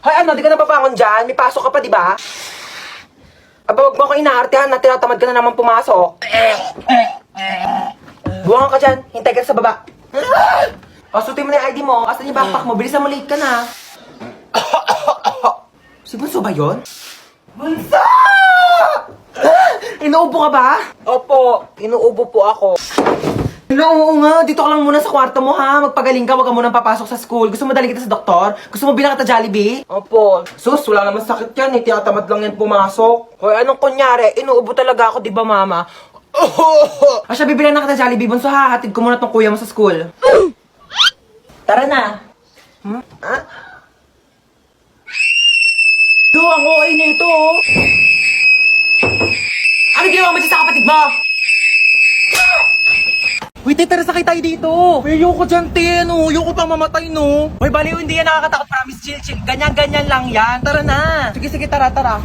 Hoy, ano, di ka na babangon dyan? May pasok ka pa, di ba? Aba, wag mo ako inaartehan na tinatamad ka na naman pumasok. Buwangan ka dyan. Hintay ka sa baba. O, sutin mo na yung ID mo. Asan yung backpack mo? Bilisan mo, late ka na. Si Bunso ba yun? Bunso! Inuubo ka ba? Opo, inuubo po ako. Oo nga, dito ka lang muna sa kwarto mo ha. Magpagaling ka, wag ka munang papasok sa school. Gusto mo dalhin kita sa doktor? Gusto mo bilang kita Jollibee? Opo. Sus, wala naman sakit yan eh. Tinatamad lang yan pumasok. Hoy, anong kunyari? Inuubo talaga ako, di ba mama? Asya, bibilang na kita Jollibee. Bunso ha, hatid ko muna tong kuya mo sa school. Tara na. Ah? Do, ang okay nito oh. Ano ginawa mo dyan sa kapatid mo? Wait, tara sakay tayo dito. Ayoko dyan, te, no. Ayoko pang mamatay, no. Hoy, baliw, hindi yan nakakatakot. Promise, chill, chill. Ganyan-ganyan lang yan. Tara na. Sige, sige, tara, tara.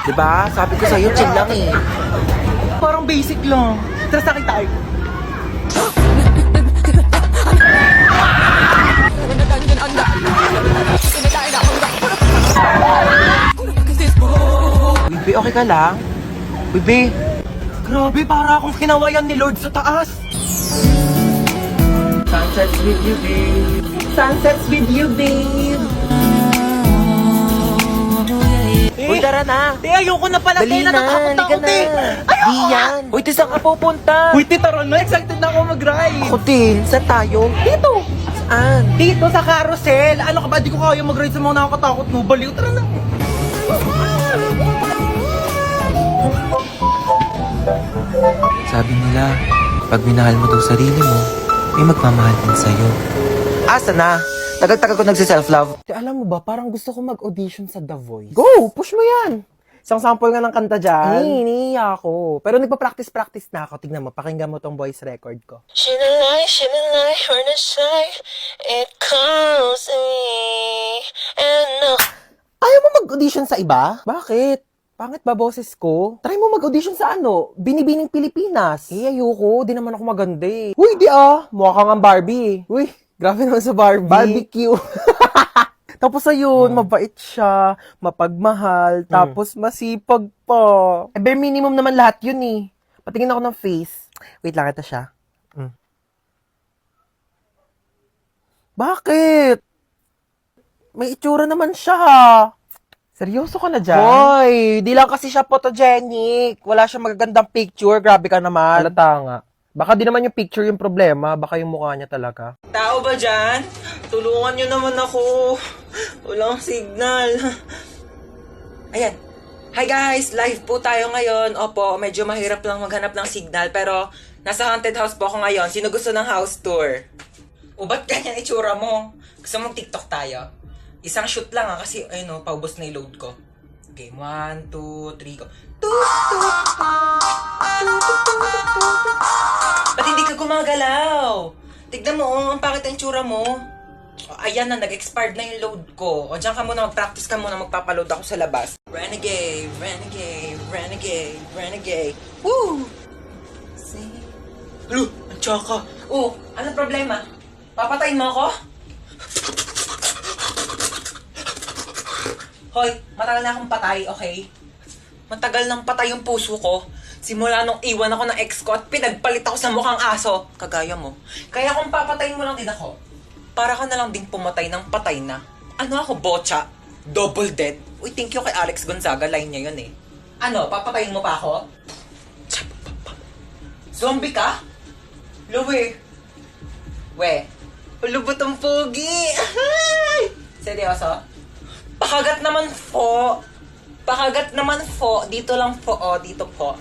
Diba? Sabi ko sa'yo, chill lang eh. Parang basic lang. Tara sakay tayo. Bibi, okay ka lang? Bibi? Grabe, para akong kinawayan ni Lord sa taas. Sunsets with you, babe. Sunsets with you, babe. Uy, tara na. Te, ayoko na pala. Dali Te, natatakot na, ako, te. Ayoko. Di yan. Uy, te, saan ka pupunta? Uy, te, tara na. Excited na ako mag-ride. Ako din. Saan tayo? Dito. Saan? Dito sa carousel. Ano ka ba? Di ko kaya mag-ride sa mga nakakatakot mo. Baliw, tara na. Sabi nila, pag minahal mo daw sarili mo, may magmamahal din sa'yo. Asa na? Tagal-tagal ko nagsi-self-love. Alam mo ba, parang gusto ko mag-audition sa The Voice. Go! Push mo yan! Isang sample nga ng kanta dyan. Iniiya ako. Pero nagpa-practice na ako. Tignan mo, pakinggan mo tong voice record ko. Shinalay, we're the side. It calls me. And no. Ayaw mo mag-audition sa iba? Bakit? Pangit ba boses ko? Try mo mag-audition sa ano? Binibining Pilipinas. Eh, ayoko. Di naman ako maganda eh. Uy, di ah. Mukha kang ang Barbie. Uy, grabe naman sa Barbie. Barbecue. Tapos ayun, mabait siya, mapagmahal, tapos masipag pa. Eh, bare minimum naman lahat yun eh. Patingin ako ng face. Wait lang, ito siya. Bakit? May itsura naman siya. Seryoso ka na dyan? Hoy, di lang kasi siya photogenic. Wala siya magagandang picture. Grabe ka naman. Halata nga. Baka di naman yung picture yung problema. Baka yung mukha niya talaga. Tao ba dyan? Tulungan nyo naman ako. Walang signal. Ayan. Hi guys! Live po tayo ngayon. Opo, medyo mahirap lang maghanap ng signal. Pero nasa haunted house po ako ngayon. Sino gusto ng house tour? O ba't ganyan itsura mo? Gusto mong TikTok tayo? Isang shoot lang kasi ayun o, paubos na yung load ko. Okay, 1, 2, 3, go. Ba't hindi ka gumagalaw? Tignan mo, ang pangit ang itsura mo. Ayan na, nag-expired na yung load ko. O dyan ka muna, mag-practice ka muna, magpapaload ako sa labas. Renegade, renegade, renegade, renegade. Woo! See? Hello, ang tsaka. Oh, ano problema? Papatayin mo ako? Hoy, matagal na akong patay, okay? Matagal nang patay yung puso ko. Simula nung iwan ako ng ex ko at pinagpalit ako sa mukhang aso. Kagaya mo. Kaya kung papatayin mo lang din ako, para ka na lang ding pumatay ng patay na. Ano ako, bocha? Double dead? Uy, thank you kay Alex Gonzaga. Line niya yun eh. Ano, papatayin mo pa ako? Zombie ka? Luwi. We. Ulubot ang pogi. Seryoso? Pakagat naman po. Pakagat naman po. Dito lang po. O, dito po.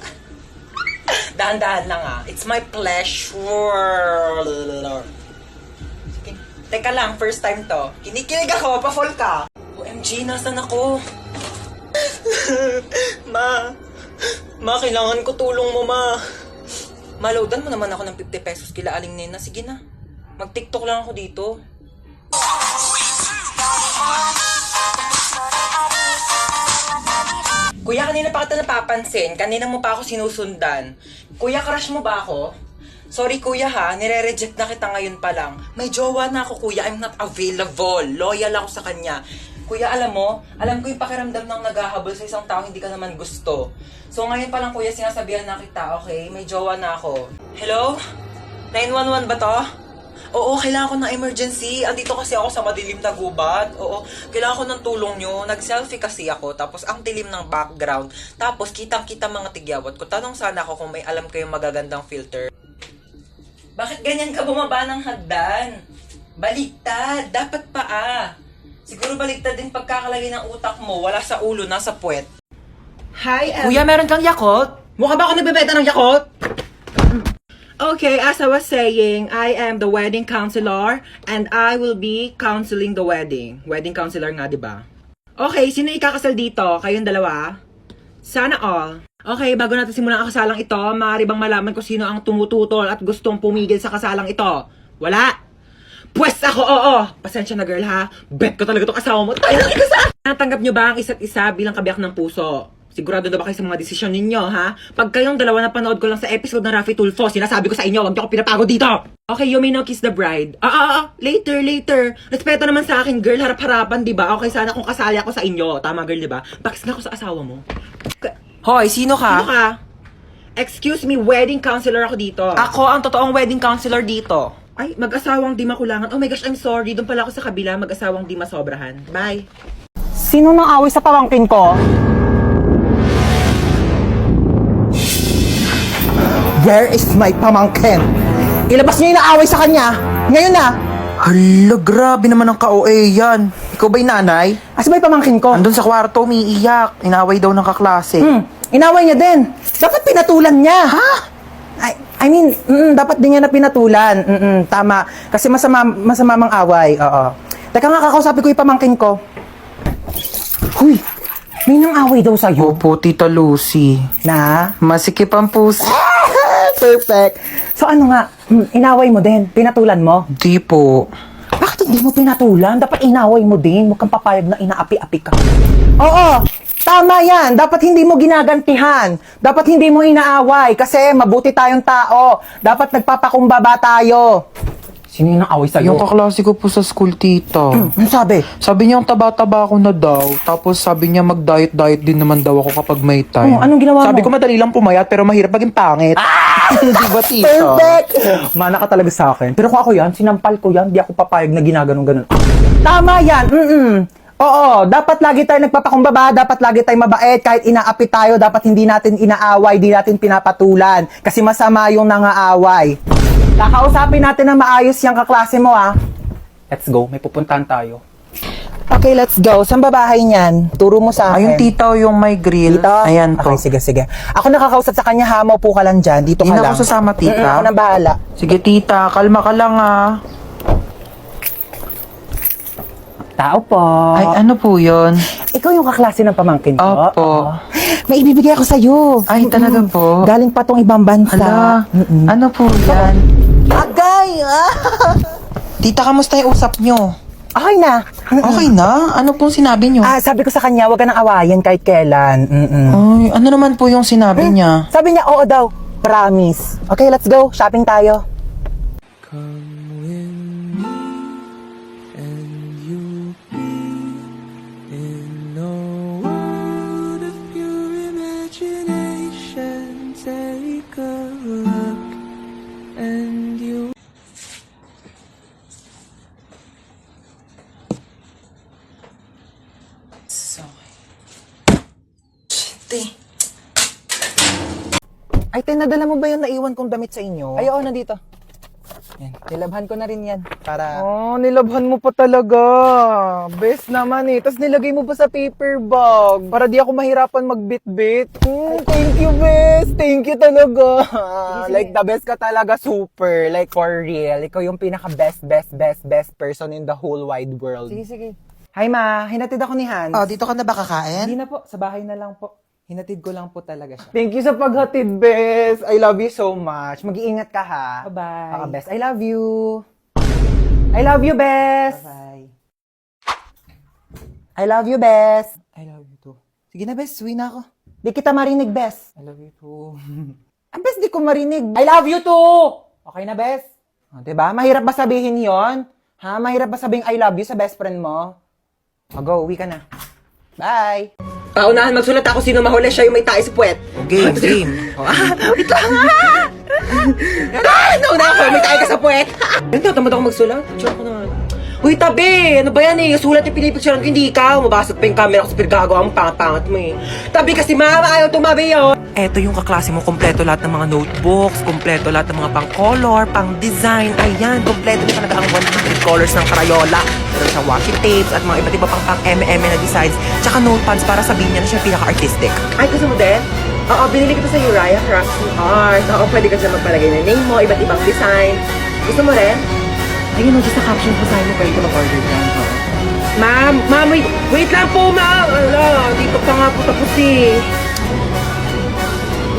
Dahan-dahan lang ah. It's my pleasure. Sige. Teka lang, first time to. Kinikilig ako, pa-fall ka. OMG, nasan ako? Ma, kailangan ko tulong mo, ma. Maloadan mo naman ako ng 50 pesos kila Aling Nena. Sige na. Mag-TikTok lang ako dito. Kuya, kanina pa kita napapansin. Kanina mo pa ako sinusundan. Kuya, crush mo ba ako? Sorry kuya ha, nire-reject na kita ngayon pa lang. May jowa na ako kuya, I'm not available. Loyal ako sa kanya. Kuya, alam mo, alam ko yung pakiramdam ng naghahabol sa isang tao hindi ka naman gusto. So ngayon pa lang kuya, sinasabihan na kita, okay? May jowa na ako. Hello? 911 ba to? Oo, kailangan ko ng emergency. Andito kasi ako sa madilim na gubat. Oo, kailangan ko ng tulong nyo. Nag-selfie kasi ako. Tapos ang dilim ng background. Tapos kitang-kita mga tigyawat ko. Tanong sana ako kung may alam kayong magagandang filter. Bakit ganyan ka bumaba ng hagdan? Baligtad. Dapat paa. Siguro baligtad din pagkakalagay ng utak mo. Wala sa ulo, nasa puwet. Hi, Kuya, meron kang Yakult? Mukha ba ako nagbebenta ng Yakult? Okay, as I was saying, I am the wedding counselor and I will be counseling the wedding. Wedding counselor nga, di ba? Okay, sino ikakasal dito? Kayong dalawa? Sana all. Okay, bago natin simulan ang kasalang ito, maaari bang malaman kung sino ang tumututol at gustong pumigil sa kasalang ito? Wala? Pwes ako, oo! Pasensya na girl ha, bet ko talaga itong asawa mo, tayo lang ikasal! Natanggap nyo ba ang isa't isa bilang kabiyak ng puso? Sigurado na ba kayo sa mga desisyon ninyo, ha? Pag kayong dalawa na panood ko lang sa episode ng Raffy Tulfo, sinasabi ko sa inyo, huwag niyo ako pinapagod dito! Okay, you may now kiss the bride. Later. Respeto naman sa akin, girl, harap-harapan, di ba? Okay, sana kung kasali ako sa inyo. Tama, girl, di ba? Pakis nga ako sa asawa mo. Hoy, sino ka? Sino ka? Excuse me, wedding counselor ako dito. Ako ang totoong wedding counselor dito. Ay, mag-asawang di makulangan. Oh my gosh, I'm sorry. Doon pala ako sa kabila, mag-asawang di masobrahan. Bye. Sino nang away sa pamangkin ko? Where is my pamangkin? Ilabas niyo yung naaway sa kanya. Ngayon na. Hala, grabe naman ang ka-OA yan. Ikaw ba'y nanay? Asa ba yung pamangkin ko? Andun sa kwarto, umiiyak. Inaway daw ng kaklase. Inaway niya din. Dapat pinatulan niya. Ha? I mean, dapat din niya na pinatulan. Tama. Kasi masama mang away. Oo. Teka nga, kakausapin ko yung pamangkin ko. Huy, may nang away daw sa'yo. Opo, Tita Lucy. Na? Masikip ang puso. Perfect. So ano nga, inaway mo din, pinatulan mo. Di po. Bakit hindi mo pinatulan? Dapat inaway mo din. Huwag kang papayag na inaapi-api ka. Oo, tama yan. Dapat hindi mo ginagantihan. Dapat hindi mo inaaway. Kasi mabuti tayong tao. Dapat nagpapakumbaba tayo. Sino yung away sa'yo? Yung kaklase ko po sa school, tita. Ano sabi? Sabi niya, ang taba-taba ako na daw. Tapos sabi niya, mag-diet-diet din naman daw ako kapag may time. Anong ginawa mo? Sabi ko, madali lang pumayat, pero mahirap maging pangit. Di ba, tita? Perfect! Mana ka talaga sa akin. Pero kung ako yan, sinampal ko yan. Di ako papayag na ginaganon-ganon. Tama yan! Oo, dapat lagi tayo nagpapakumbaba, dapat lagi tayo mabait, kahit inaapi tayo, dapat hindi natin inaaway, di natin pinapatulan. Kasi masama yung nangaaway. Kakausapin natin na maayos yung kaklase mo, ah. Let's go, may pupuntahan tayo. Okay, let's go. Saan ba bahay niyan? Turo mo sa akin. Ayun, tita, yung may grill. Dito? Ayan po. Okay, sige. Ako nakakausap sa kanya, ha? Maupo ka lang dyan. Dito ka Hindi na lang. ako sasama, tita. Ako na bahala. Sige, tita, kalma ka lang, ah. Tao po. Ay, ano po yun? Ikaw yung kaklase ng pamangkin ko? Opo. May ibibigay ako sa'yo. Ay, talaga po? Galing pa tong ibang bansa. Hala, ano po yan? Agay! Tita, kamusta yung usap nyo? Okay na. Okay na? Ano pong sinabi nyo? Sabi ko sa kanya, huwag ka nang awayan kahit kailan. Ay, ano naman po yung sinabi niya? Sabi niya, oo daw. Promise. Okay, let's go. Shopping tayo. Ay, tinadala mo ba yung naiwan kong damit sa inyo? Ay, oo, nandito. Yan. Nilabhan ko na rin yan. Para... Oh, nilabhan mo pa talaga. Best naman eh. Tapos nilagay mo pa sa paper bag. Para di ako mahirapan magbit-bit. Thank you, best. Thank you talaga. Like, the best ka talaga. Super. Like, for real. Ikaw yung pinaka-best person in the whole wide world. Sige. Hi, ma. Hinatid ako ni Hans. Dito ka na ba kakain? Hindi na po. Sa bahay na lang po. Hinatid ko lang po talaga siya. Thank you sa paghatid, best. I love you so much. Mag-iingat ka, ha? Bye-bye. Best. I love you. I love you, best. Bye. I love you, best. I love you too. Sige na, best. Uwi na ako. Di kita marinig, best. I love you too. Best, di ko marinig. I love you too! Okay na, bes? O, diba? Mahirap ba sabihin yon? Ha? Mahirap ba sabihin I love you sa best friend mo? O, go. Uwi ka na. Bye! Paunahan, magsulat ako sino mahuli siya yung may tayo sa puwet. Game, game. Wait lang. Nauna ako, may tayo ka sa puwet. Tamad ako magsulat. Picture ko naman. Uy, tabi! Ano ba yan eh? Sulat yung pinipicturean ko, hindi ikaw. Mabasag pa yung camera ko sa pinagagawa mo, pangat-pangat mo eh. Tabi kasi mama, ayaw tumabi yun. Eto yung kaklase mo, kompleto lahat ng mga notebooks, kompleto lahat ng mga pang-color, pang-design. Ayan, kompleto na talaga ang 100 colors ng Crayola. Meron siyang washi tapes at mga iba't iba pang MM na designs. Tsaka notepads para sabihin niya na siya pinaka-artistic. Ay, gusto mo din? Oo, binili ko to sa Uriah Crafts and Art. Oo, pwede ka siya magpalagay ng name mo, iba't ibang design. Gusto mo rin? Ayun, just sa caption ko sa'yo, pwede ka mag-order dyan. Ma'am, wait lang po, ma'am. Ala, dito pa nga po tapos eh.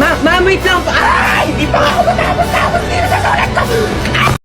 Ma'am, wait lang po. Ay, hindi pa nga ako matapos. Hindi na sa sulat ko.